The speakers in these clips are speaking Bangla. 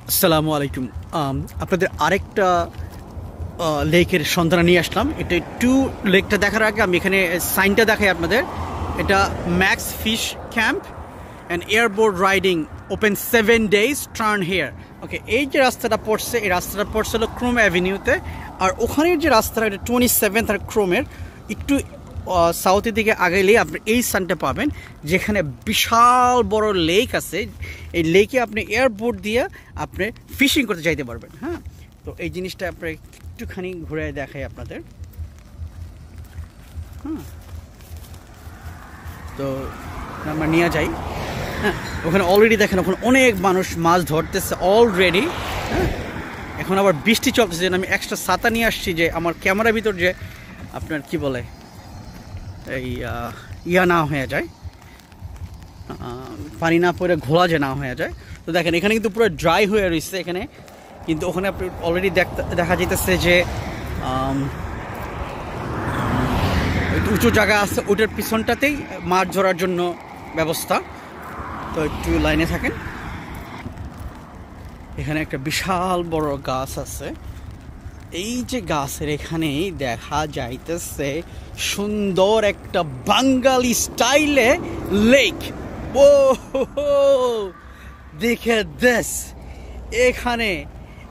আসসালামু আলাইকুম। আপনাদের আরেকটা লেকের সন্ধান নিয়ে আসলাম। এটা একটু লেকটা দেখার আগে আমি এখানে সাইনটা দেখাই আপনাদের। এটা max fish camp and airboard riding open 7 days turn here. Okay, এই যে রাস্তাটা পড়ছে, এই রাস্তাটা পড়ছে হলো ক্রোম অ্যাভিনিউতে। আর ওখানের যে রাস্তাটা, এটা 27th আর ক্রোমের একটু সাউথের দিকে আগাইলেই আপনি এই সানটা পাবেন, যেখানে বিশাল বড় লেক আছে। এই লেকে আপনি এয়ারবোট দিয়ে আপনি ফিশিং করতে যাইতে পারবেন। হ্যাঁ, তো এই জিনিসটা আপনার একটুখানি ঘুরে দেখাই আপনাদের। হ্যাঁ, তো আমরা নিয়ে যাই। হ্যাঁ, ওখানে অলরেডি দেখেন ওখানে অনেক মানুষ মাছ ধরতেছে অলরেডি। হ্যাঁ, এখন আবার বৃষ্টি চলতেছে, যেন আমি এক্সট্রা ছাতা নিয়ে আসছি, যে আমার ক্যামেরার ভিতর যে আপনার কি বলে এই ইয়া না হয়ে যায়, পানি না পড়ে ঘোলা যে না হয়ে যায়। তো দেখেন এখানে কিন্তু পুরো ড্রাই হয়ে রয়েছে এখানে, কিন্তু ওখানে আপনি অলরেডি দেখা যেতেছে যে উঁচু জায়গা আছে, ওটার পিছনটাতেই মাছ ধরার জন্য ব্যবস্থা। তো একটু লাইনে থাকেন। এখানে একটা বিশাল বড় গাছ আছে। এই যে গাছের এখানেই দেখা যাইতেছে সুন্দর একটা বাঙালি স্টাইলে লেক। ও দেখে দেশ, এখানে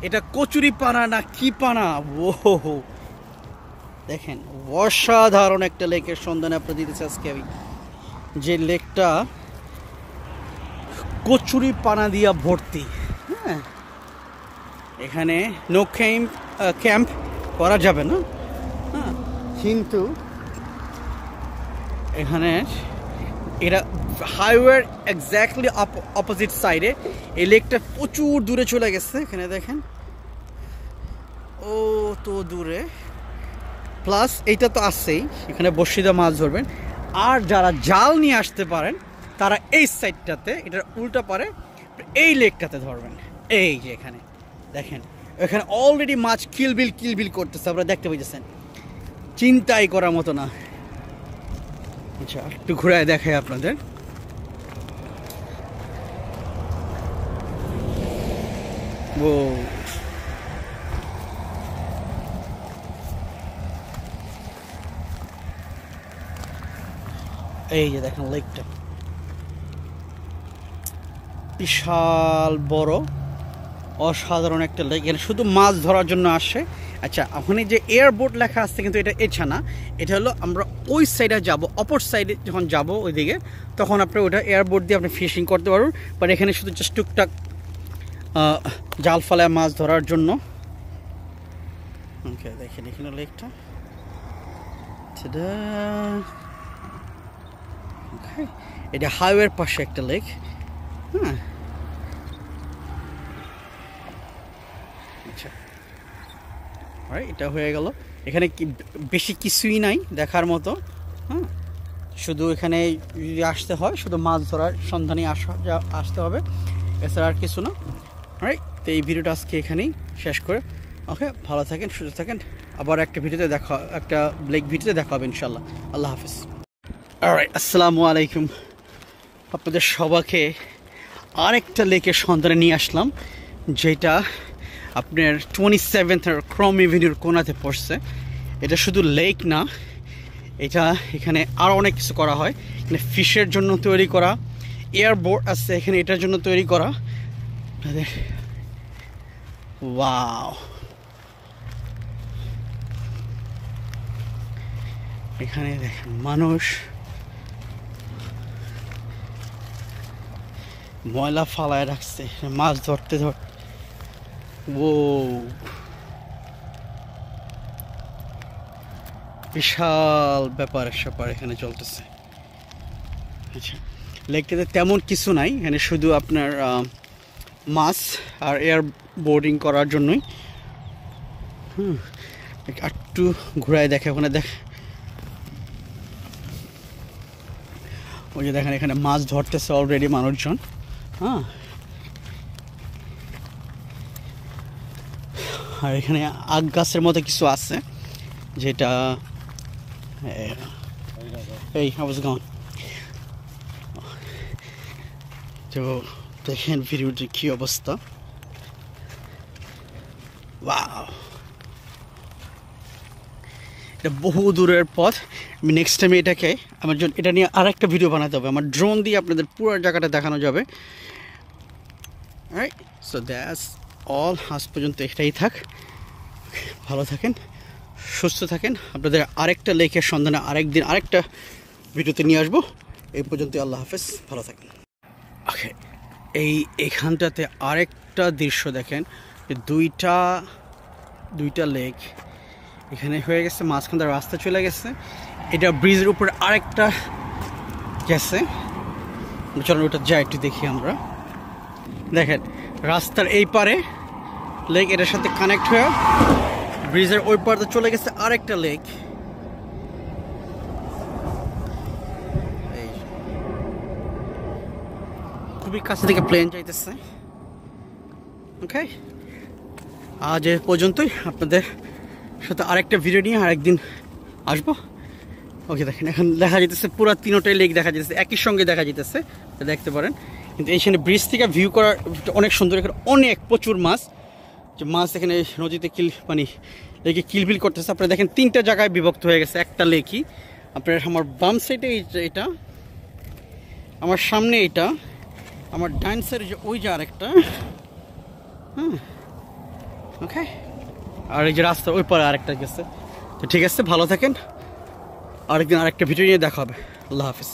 এটা কচুরি পানা না কি পানা। ও দেখেন, অসাধারণ একটা লেকের সন্ধানে আপনার দিতেছে আজকে আমি। যে লেকটা কচুরি পানা দিয়া ভর্তি। হ্যাঁ, এখানে নো ক্যাম্প করা যাবে না। হ্যাঁ, কিন্তু এখানে এটা হাইওয়ের এক্স্যাক্টলি অপোজিট সাইডে এই লেকটা প্রচুর দূরে চলে গেছে। এখানে দেখেন, ও তো দূরে। প্লাস এইটা তো আসছেই, এখানে বড়শিতে মাছ ধরবেন। আর যারা জাল নিয়ে আসতে পারেন তারা এই সাইডটাতে, এটার উল্টা পারে এই লেকটাতে ধরবেন। এই যে এখানে দেখেন, এখানে অলরেডি মাছ কিলবিল করতেছে, আপনারা দেখতে পাইতেছেন। চিন্তাই করার মতো না। আচ্ছা, একটু ঘুরায় দেখাই আপনাদের। ও এই যে দেখেন লেকটা বিশাল বড়, অসাধারণ একটা লেক। এখানে শুধু মাছ ধরার জন্য আসে। আচ্ছা, ওখানে যে এয়ারবোট লেখা আসছে, কিন্তু এটা এছা না। এটা হলো আমরা ওই সাইডে যাব, অপর সাইডে যখন যাব ওইদিকে, তখন আপনি ওটা এয়ারবোট দিয়ে আপনি ফিশিং করতে পারবেন। বাট এখানে শুধু জাস্ট টুকটাক জাল ফালায় মাছ ধরার জন্য। ওকে, দেখেন এখানে লেকটা। এটা হাইওয়ের পাশে একটা লেক। হ্যাঁ, আচ্ছা, এটা হয়ে গেল। এখানে কি বেশি কিছুই নাই দেখার মতো। হ্যাঁ, শুধু এখানে যদি আসতে হয়, শুধু মাছ ধরার সন্ধানে আসতে হবে, এছাড়া আর কিছু না। রাইট, তো এই ভিডিওটা আজকে এখানেই শেষ করে। ওকে, ভালো থাকেন, সুস্থ থাকেন। আবার একটা লেক ভিডিওতে দেখা হবে ইনশাল্লাহ। আল্লাহ হাফিজ। অলরাইট, আসসালামু আলাইকুম। আপনাদের সবাইকে আরেকটা লেকের সন্ধানে নিয়ে আসলাম, যেটা আপনার 27th আর ক্রোম এভিনিউর কোনাতে পড়ছে। এটা শুধু লেক না, এটা এখানে আরও অনেক কিছু করা হয়। এখানে ফিশের জন্য তৈরি করা এয়ারবোট আছে, এখানে এটার জন্য তৈরি করা। ওয়াও, এখানে দেখেন মানুষ ময়লা ফালায় রাখছে মাছ ধরতে। ও বিশাল ব্যাপার এখানে চলতেছে। আচ্ছা, লেকটাতে তেমন কিছু নাই, এখানে শুধু আপনার মাছ আর এয়ার বোর্ডিং করার জন্যই। একটু ঘুরায় দেখে, ওখানে ওই যে দেখেন এখানে মাছ ধরতেছে অলরেডি মানুষজন। হ্যাঁ, আর এখানে আগ গাছের মতো কিছু আছে, যেটা এই তো দেখেন ভিডিওটির কী অবস্থা। ওয়াও, এটা বহু দূরের পথ। আমি নেক্সট টাইমে এটাকে আমার জন্য এটা নিয়ে আর একটা ভিডিও বানাতে হবে, আমার ড্রোন দিয়ে আপনাদের পুরো জায়গাটা দেখানো যাবে। Right, so that's all. আজ পর্যন্ত এটাই থাক। ভালো থাকেন, সুস্থ থাকেন। আপনাদের আরেকটা লেকের সন্ধানে আরেকদিন আরেকটা ভিডিওতে নিয়ে আসবো। এই পর্যন্ত আল্লাহ হাফেজ, ভালো থাকেন। ওকে, এইখানটাতে আরেকটা দৃশ্য দেখেন, দুইটা লেক এখানে হয়ে গেছে, মাঝখানটা রাস্তা চলে গেছে, এটা ব্রিজের উপরে আরেকটা গেছে। চলুন ওটা যাই একটু দেখি আমরা। দেখেন রাস্তার এই পারে লেক, এটার সাথে কানেক্ট হয়ে ব্রিজের ওই পারে চলে গেছে আরেকটা লেক। খুবই কাছে থেকে প্লেন যাইতেছে। ওকে, আজ এ পর্যন্তই। আপনাদের সাথে আরেকটা ভিডিও নিয়ে আরেকদিন আসবো। ওকে, দেখেন এখন দেখা যেতেছে পুরো তিনটাই লেক দেখা যেতেছে, একই সঙ্গে দেখা যেতেছে, দেখতে পারেন। কিন্তু এইখানে ব্রিজ থেকে ভিউ করার অনেক সুন্দর। এখানে অনেক প্রচুর মাছ, যে মাছ এখানে নদীতে লেকে কিলবিল করতেছে। আপনারা দেখেন 3টা জায়গায় বিভক্ত হয়ে গেছে একটা লেকই। আপনার আমার বাম সাইডে এটা, আমার সামনে এটা, আমার ডান সাইডে যে ওই যে আরেকটা। হ্যাঁ, ওকে, আর এই যে রাস্তা ওই পারে আরেকটা গেছে। তো ঠিক আছে, ভালো থাকেন, আরেকদিন আরেকটা ভিডিও নিয়ে দেখা হবে। আল্লাহ হাফিজ।